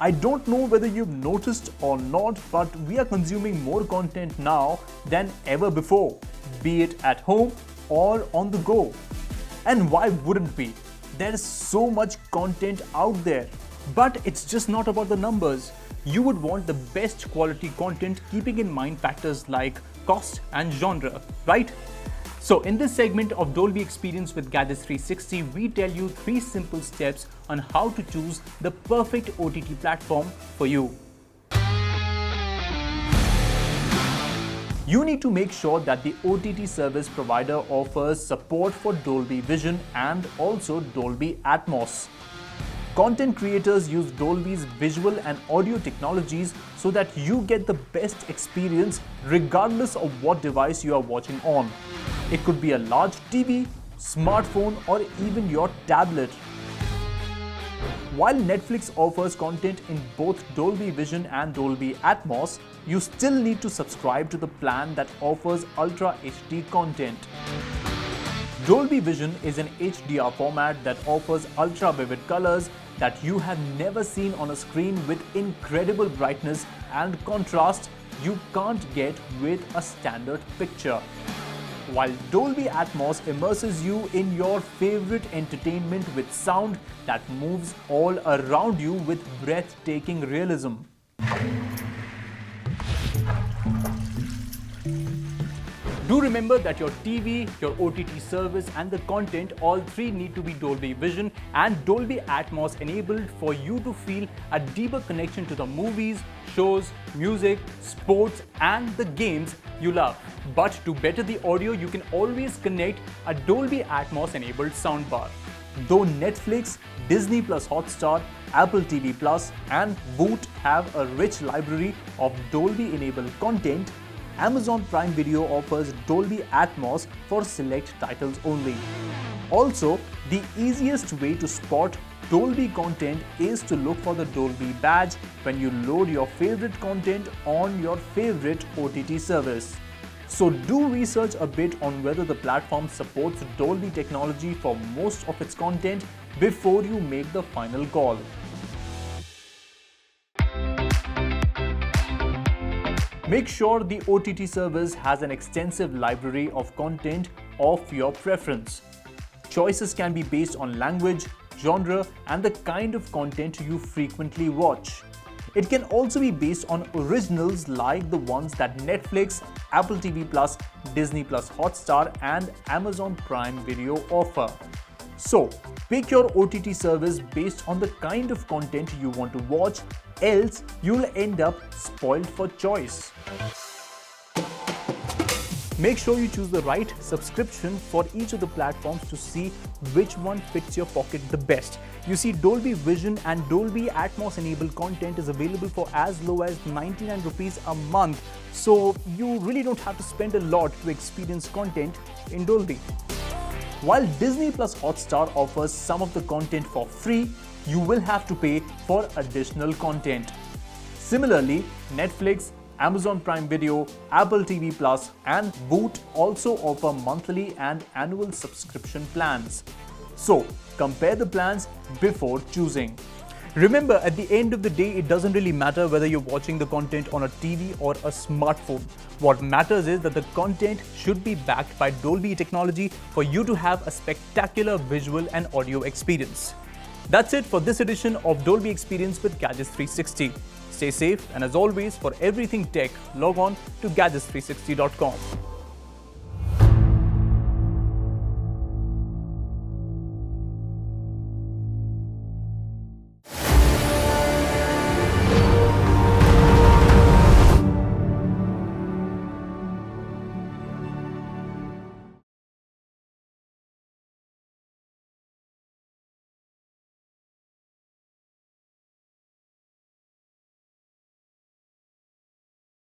I don't know whether you've noticed or not, but we are consuming more content now than ever before, be it at home or on the go. And why wouldn't we? There is so much content out there. But it's just not about the numbers. You would want the best quality content, keeping in mind factors like cost and genre, right? So in this segment of Dolby Experience with Gadgets 360, we tell you 3 simple steps on how to choose the perfect OTT platform for you. You need to make sure that the OTT service provider offers support for Dolby Vision and also Dolby Atmos. Content creators use Dolby's visual and audio technologies so that you get the best experience regardless of what device you are watching on. It could be a large TV, smartphone, or even your tablet. While Netflix offers content in both Dolby Vision and Dolby Atmos, you still need to subscribe to the plan that offers Ultra HD content. Dolby Vision is an HDR format that offers ultra vivid colors that you have never seen on a screen with incredible brightness and contrast you can't get with a standard picture. While Dolby Atmos immerses you in your favorite entertainment with sound that moves all around you with breathtaking realism. Do remember that your TV, your OTT service and the content, all 3 need to be Dolby Vision and Dolby Atmos enabled for you to feel a deeper connection to the movies, shows, music, sports and the games you love. But to better the audio, you can always connect a Dolby Atmos enabled soundbar. Though Netflix, Disney Plus Hotstar, Apple TV Plus and Voot have a rich library of Dolby enabled content, Amazon Prime Video offers Dolby Atmos for select titles only. Also, the easiest way to spot Dolby content is to look for the Dolby badge when you load your favorite content on your favorite OTT service. So do research a bit on whether the platform supports Dolby technology for most of its content before you make the final call. Make sure the OTT service has an extensive library of content of your preference. Choices can be based on language, genre, and the kind of content you frequently watch. It can also be based on originals like the ones that Netflix, Apple TV Plus, Disney Plus Hotstar, and Amazon Prime Video offer. So, pick your OTT service based on the kind of content you want to watch, else you'll end up spoiled for choice. Make sure you choose the right subscription for each of the platforms to see which one fits your pocket the best. You see, Dolby Vision and Dolby Atmos enabled content is available for as low as 99 rupees a month. So you really don't have to spend a lot to experience content in Dolby. While Disney Plus Hotstar offers some of the content for free, you will have to pay for additional content. Similarly, Netflix, Amazon Prime Video, Apple TV Plus and Voot also offer monthly and annual subscription plans. So, compare the plans before choosing. Remember, at the end of the day, it doesn't really matter whether you're watching the content on a TV or a smartphone. What matters is that the content should be backed by Dolby technology for you to have a spectacular visual and audio experience. That's it for this edition of Dolby Experience with Gadgets 360. Stay safe, and as always, for everything tech, log on to gadgets360.com.